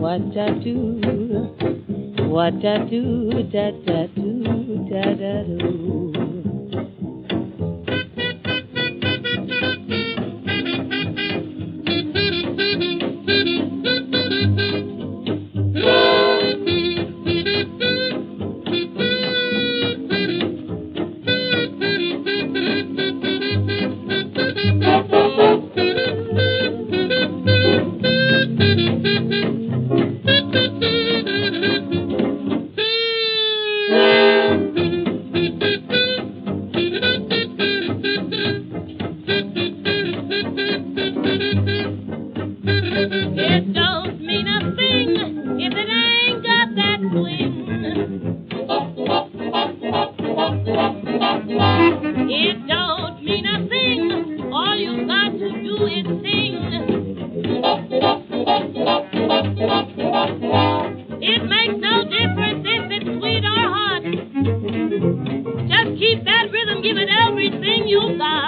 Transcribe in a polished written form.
what I do, what I do, da da do, da da do. Just keep that rhythm, give it everything you got.